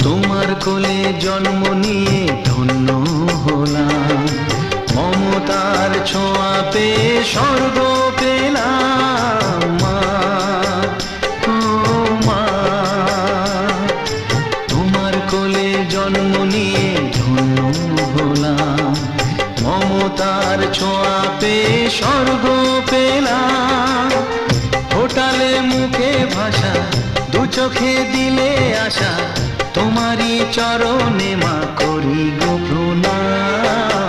তোমার কোলে জন্ম নিয়ে ধন্য হলাম, মমতার ছোঁয়া পেয়ে স্বর্গ পেলাম। মা, ও মা, তোমার কোলে জন্ম নিয়ে ধন্য হলাম, মমতার ছোঁয়া পেয়ে স্বর্গ পেলাম। ফোটালে মুখে ভাষা, দু চোখে দিলে আশা, তোমারই চরণে মা করি গো প্রণাম।